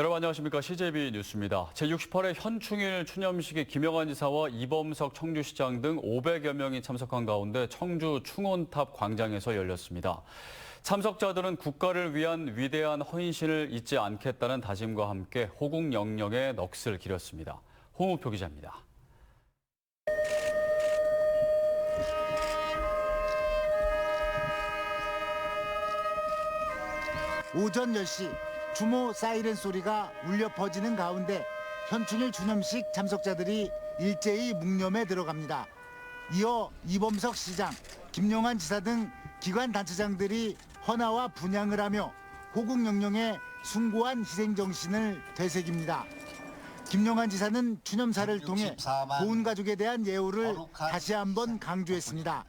여러분 안녕하십니까. CJB 뉴스입니다. 제68회 현충일 추념식에 김영환 지사와 이범석 청주시장 등 500여 명이 참석한 가운데 청주 충원탑 광장에서 열렸습니다. 참석자들은 국가를 위한 위대한 헌신을 잊지 않겠다는 다짐과 함께 호국 영령의 넋을 기렸습니다. 홍우표 기자입니다. 오전 10시 주모 사이렌 소리가 울려 퍼지는 가운데 현충일 추념식 참석자들이 일제히 묵념에 들어갑니다. 이어 이범석 시장, 김영환 지사 등 기관 단체장들이 헌화와 분향을 하며 호국 영령의 숭고한 희생 정신을 되새깁니다. 김영환 지사는 추념사를 통해 고운 가족에 대한 예우를 다시 한번 강조했습니다.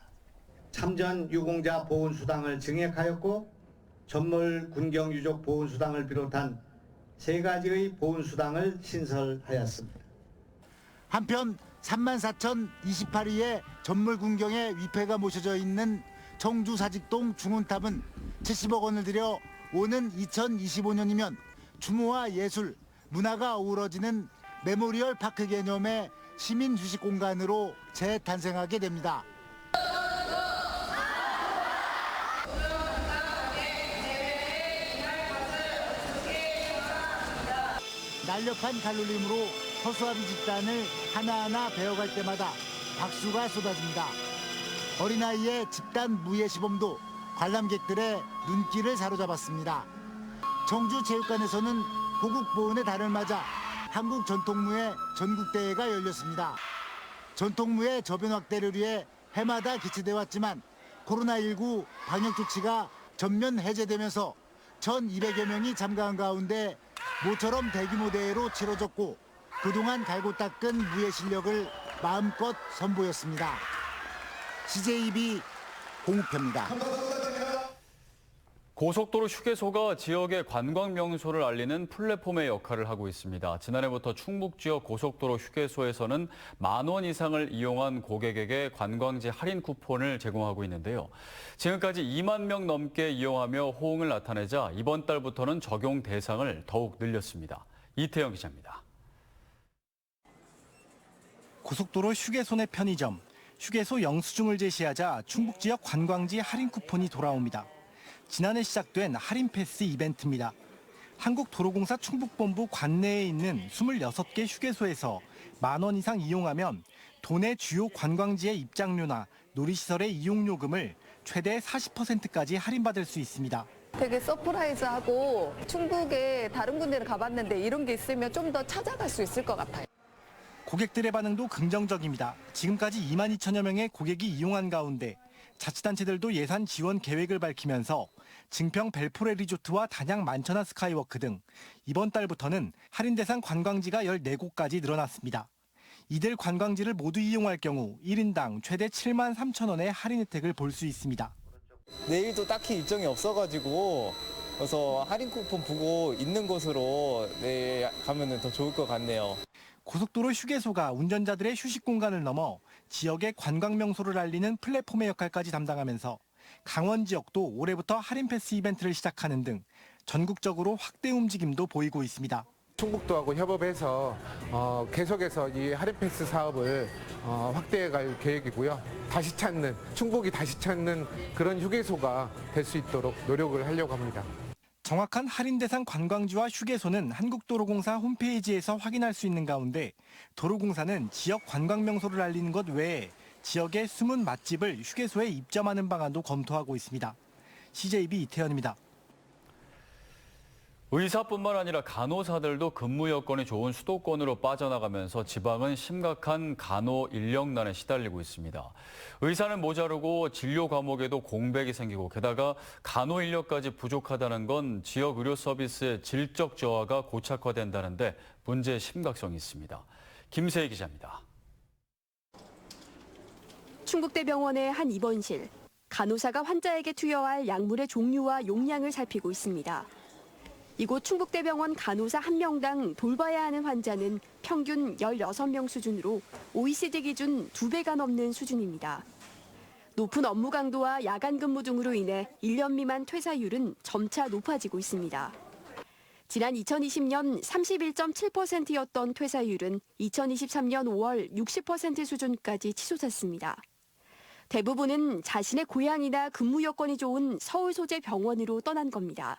참전 유공자 보훈수당을 증액하였고 전몰 군경 유족 보훈수당을 비롯한 3가지의 보훈수당을 신설하였습니다. 한편 34,028위의 전몰 군경에 위패가 모셔져 있는 청주 사직동 중원탑은 70억 원을 들여 오는 2025년이면 추모와 예술, 문화가 어우러지는 메모리얼 파크 개념의 시민 휴식 공간으로 재탄생하게 됩니다. 날렵한 칼놀림으로 허수아비 집단을 하나하나 배워갈 때마다 박수가 쏟아집니다. 어린아이의 집단 무예시범도 관람객들의 눈길을 사로잡았습니다. 청주체육관에서는 호국보훈의 달을 맞아 한국 전통무예 전국대회가 열렸습니다. 전통무예 저변 확대를 위해 해마다 개최돼 왔지만 코로나19 방역 조치가 전면 해제되면서 1,200여 명이 참가한 가운데 모처럼 대규모 대회로 치러졌고 그동안 갈고 닦은 무예 실력을 마음껏 선보였습니다. CJB 홍우표입니다. 고속도로 휴게소가 지역의 관광 명소를 알리는 플랫폼의 역할을 하고 있습니다. 지난해부터 충북 지역 고속도로 휴게소에서는 10,000원 이상을 이용한 고객에게 관광지 할인 쿠폰을 제공하고 있는데요. 지금까지 2만 명 넘게 이용하며 호응을 나타내자 이번 달부터는 적용 대상을 더욱 늘렸습니다. 이태영 기자입니다. 고속도로 휴게소 내 편의점, 휴게소 영수증을 제시하자 충북 지역 관광지 할인 쿠폰이 돌아옵니다. 지난해 시작된 할인 패스 이벤트입니다. 한국도로공사 충북본부 관내에 있는 26개 휴게소에서 10,000원 이상 이용하면 도내 주요 관광지의 입장료나 놀이시설의 이용요금을 최대 40%까지 할인받을 수 있습니다. 되게 서프라이즈하고 충북에 다른 군데를 가봤는데 이런 게 있으면 좀 더 찾아갈 수 있을 것 같아요. 고객들의 반응도 긍정적입니다. 지금까지 22,000여 명의 고객이 이용한 가운데 자치단체들도 예산 지원 계획을 밝히면서 증평 벨포레 리조트와 단양 만천하 스카이워크 등 이번 달부터는 할인 대상 관광지가 14곳까지 늘어났습니다. 이들 관광지를 모두 이용할 경우 1인당 최대 73,000원의 할인 혜택을 볼 수 있습니다. 내일도 딱히 일정이 없어가지고 그래서 할인 쿠폰 보고 있는 곳으로 내일 가면 더 좋을 것 같네요. 고속도로 휴게소가 운전자들의 휴식 공간을 넘어 지역의 관광 명소를 알리는 플랫폼의 역할까지 담당하면서 강원 지역도 올해부터 할인 패스 이벤트를 시작하는 등 전국적으로 확대 움직임도 보이고 있습니다. 충북도하고 협업해서 계속해서 이 할인 패스 사업을 확대해 갈 계획이고요. 다시 찾는, 충북이 다시 찾는 그런 휴게소가 될 수 있도록 노력을 하려고 합니다. 정확한 할인 대상 관광지와 휴게소는 한국도로공사 홈페이지에서 확인할 수 있는 가운데 도로공사는 지역 관광 명소를 알리는 것 외에 지역의 숨은 맛집을 휴게소에 입점하는 방안도 검토하고 있습니다. CJB 이태현입니다. 의사뿐만 아니라 간호사들도 근무 여건이 좋은 수도권으로 빠져나가면서 지방은 심각한 간호 인력난에 시달리고 있습니다. 의사는 모자르고 진료 과목에도 공백이 생기고 게다가 간호 인력까지 부족하다는 건 지역 의료 서비스의 질적 저하가 고착화된다는데 문제의 심각성이 있습니다. 김세희 기자입니다. 충북대병원의 한 입원실. 간호사가 환자에게 투여할 약물의 종류와 용량을 살피고 있습니다. 이곳 충북대병원 간호사 1명당 돌봐야 하는 환자는 평균 16명 수준으로 OECD 기준 2배가 넘는 수준입니다. 높은 업무 강도와 야간 근무 등으로 인해 1년 미만 퇴사율은 점차 높아지고 있습니다. 지난 2020년 31.7%였던 퇴사율은 2023년 5월 60% 수준까지 치솟았습니다. 대부분은 자신의 고향이나 근무 여건이 좋은 서울 소재 병원으로 떠난 겁니다.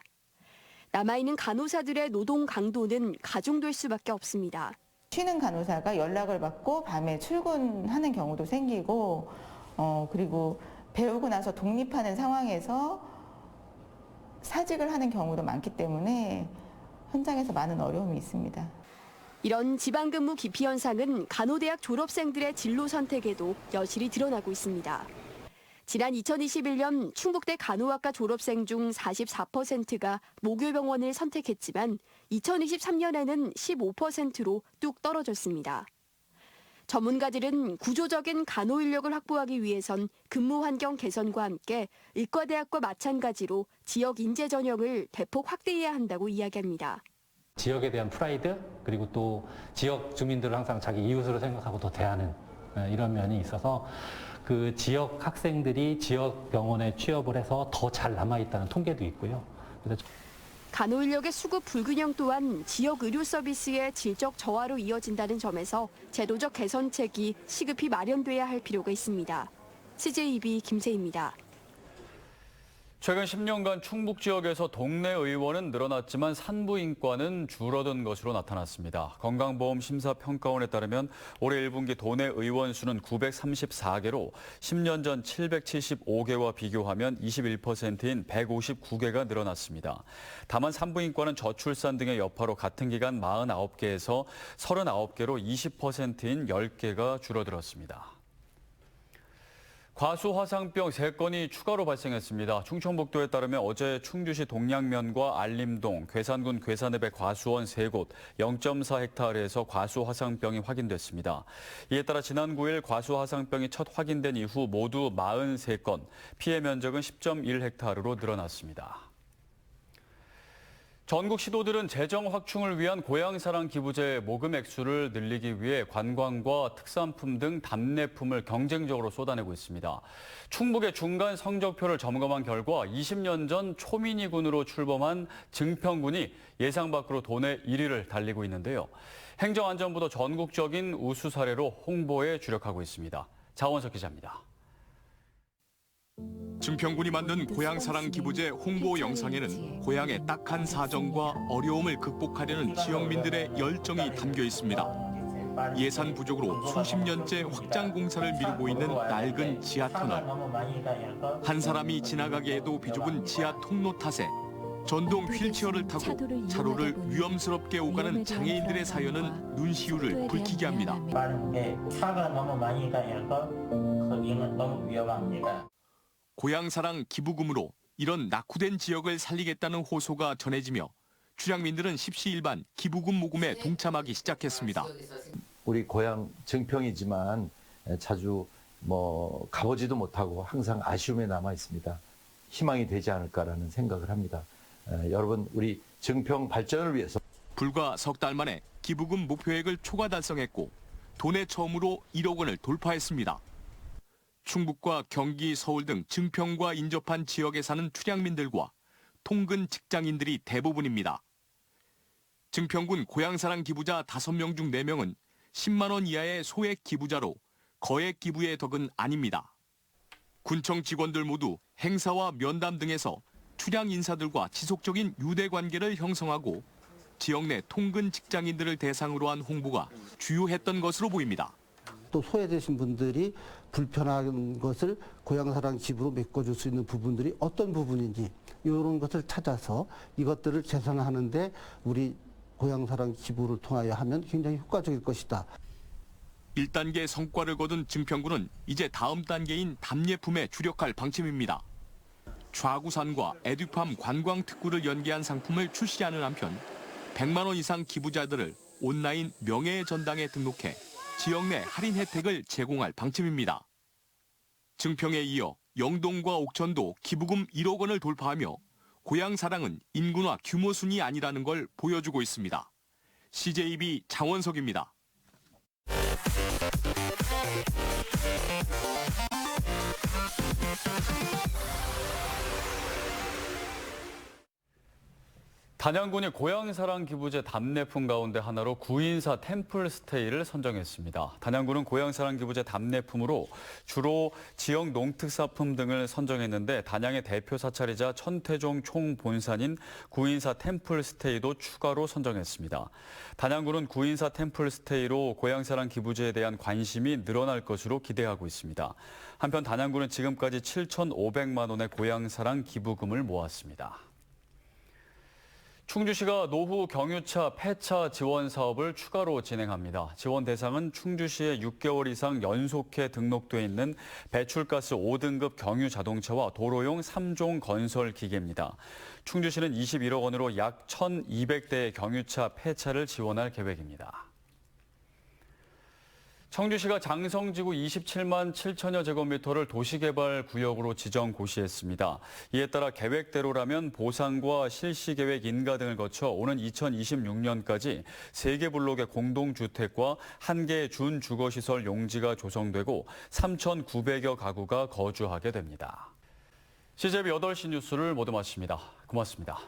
남아있는 간호사들의 노동 강도는 가중될 수밖에 없습니다. 쉬는 간호사가 연락을 받고 밤에 출근하는 경우도 생기고 그리고 배우고 나서 독립하는 상황에서 사직을 하는 경우도 많기 때문에 현장에서 많은 어려움이 있습니다. 이런 지방근무 기피 현상은 간호대학 졸업생들의 진로 선택에도 여실히 드러나고 있습니다. 지난 2021년 충북대 간호학과 졸업생 중 44%가 모교병원을 선택했지만 2023년에는 15%로 뚝 떨어졌습니다. 전문가들은 구조적인 간호 인력을 확보하기 위해선 근무 환경 개선과 함께 의과대학과 마찬가지로 지역 인재 전형을 대폭 확대해야 한다고 이야기합니다. 지역에 대한 프라이드 그리고 또 지역 주민들을 항상 자기 이웃으로 생각하고 더 대하는 이런 면이 있어서 그 지역 학생들이 지역 병원에 취업을 해서 더 잘 남아있다는 통계도 있고요. 그래서 간호 인력의 수급 불균형 또한 지역 의료 서비스의 질적 저하로 이어진다는 점에서 제도적 개선책이 시급히 마련돼야 할 필요가 있습니다. CJEB 김세희입니다. 최근 10년간 충북 지역에서 동네 의원은 늘어났지만 산부인과는 줄어든 것으로 나타났습니다. 건강보험심사평가원에 따르면 올해 1분기 도내 의원 수는 934개로 10년 전 775개와 비교하면 21%인 159개가 늘어났습니다. 다만 산부인과는 저출산 등의 여파로 같은 기간 49개에서 39개로 20%인 10개가 줄어들었습니다. 과수화상병 3건이 추가로 발생했습니다. 충청북도에 따르면 어제 충주시 동량면과 알림동, 괴산군 괴산읍의 과수원 3곳 0.4헥타르에서 과수화상병이 확인됐습니다. 이에 따라 지난 9일 과수화상병이 첫 확인된 이후 모두 43건, 피해 면적은 10.1헥타르로 늘어났습니다. 전국 시도들은 재정 확충을 위한 고향사랑 기부제 모금 액수를 늘리기 위해 관광과 특산품 등 답례품을 경쟁적으로 쏟아내고 있습니다. 충북의 중간 성적표를 점검한 결과 20년 전 초미니군으로 출범한 증평군이 예상 밖으로 도내 1위를 달리고 있는데요. 행정안전부도 전국적인 우수 사례로 홍보에 주력하고 있습니다. 자원석 기자입니다. 증평군이 만든 고향사랑 기부제 홍보 영상에는 고향의 딱한 사정과 어려움을 극복하려는 지역민들의 열정이 담겨 있습니다. 예산 부족으로 수십 년째 확장 공사를 미루고 있는 낡은 지하터널. 한 사람이 지나가기에도 비좁은 지하 통로 탓에 전동 휠체어를 타고 차로를 위험스럽게 오가는 장애인들의 사연은 눈시울을 붉히게 합니다. 차가 너무 많이 가니까 거기는 너무 위험합니다. 고향사랑 기부금으로 이런 낙후된 지역을 살리겠다는 호소가 전해지며 출향민들은 십시일반 기부금 모금에 동참하기 시작했습니다. 우리 고향 증평이지만 자주 가보지도 못하고 항상 아쉬움에 남아 있습니다. 희망이 되지 않을까라는 생각을 합니다. 여러분 우리 증평 발전을 위해서 불과 석 달 만에 기부금 목표액을 초과 달성했고 도내 처음으로 1억 원을 돌파했습니다. 충북과 경기, 서울 등 증평과 인접한 지역에 사는 출향민들과 통근 직장인들이 대부분입니다. 증평군 고향사랑 기부자 5명 중 4명은 10만 원 이하의 소액 기부자로 거액 기부의 덕은 아닙니다. 군청 직원들 모두 행사와 면담 등에서 출향 인사들과 지속적인 유대 관계를 형성하고 지역 내 통근 직장인들을 대상으로 한 홍보가 주요했던 것으로 보입니다. 또 소외되신 분들이 불편한 것을 고향사랑 기부로 메꿔줄 수 있는 부분들이 어떤 부분인지 이런 것을 찾아서 이것들을 개선하는데 우리 고향사랑 기부를 통하여 하면 굉장히 효과적일 것이다. 1단계 성과를 거둔 증평군은 이제 다음 단계인 답례품에 주력할 방침입니다. 좌구산과 에듀팜 관광특구를 연계한 상품을 출시하는 한편 100만 원 이상 기부자들을 온라인 명예의 전당에 등록해 지역 내 할인 혜택을 제공할 방침입니다. 증평에 이어 영동과 옥천도 기부금 1억 원을 돌파하며 고향사랑은 인구나 규모 순이 아니라는 걸 보여주고 있습니다. CJB 장원석입니다. 단양군이 고향사랑 기부제 답례품 가운데 하나로 구인사 템플스테이를 선정했습니다. 단양군은 고향사랑 기부제 답례품으로 주로 지역 농특산품 등을 선정했는데 단양의 대표 사찰이자 천태종 총본산인 구인사 템플스테이도 추가로 선정했습니다. 단양군은 구인사 템플스테이로 고향사랑 기부제에 대한 관심이 늘어날 것으로 기대하고 있습니다. 한편 단양군은 지금까지 7,500만 원의 고향사랑 기부금을 모았습니다. 충주시가 노후 경유차 폐차 지원 사업을 추가로 진행합니다. 지원 대상은 충주시에 6개월 이상 연속해 등록돼 있는 배출가스 5등급 경유 자동차와 도로용 3종 건설 기계입니다. 충주시는 21억 원으로 약 1,200대의 경유차 폐차를 지원할 계획입니다. 청주시가 장성지구 27만 7천여 제곱미터를 도시개발구역으로 지정 고시했습니다. 이에 따라 계획대로라면 보상과 실시계획 인가 등을 거쳐 오는 2026년까지 3개 블록의 공동주택과 1개의 준주거시설 용지가 조성되고 3,900여 가구가 거주하게 됩니다. CJB 8시 뉴스를 모두 마칩니다. 고맙습니다.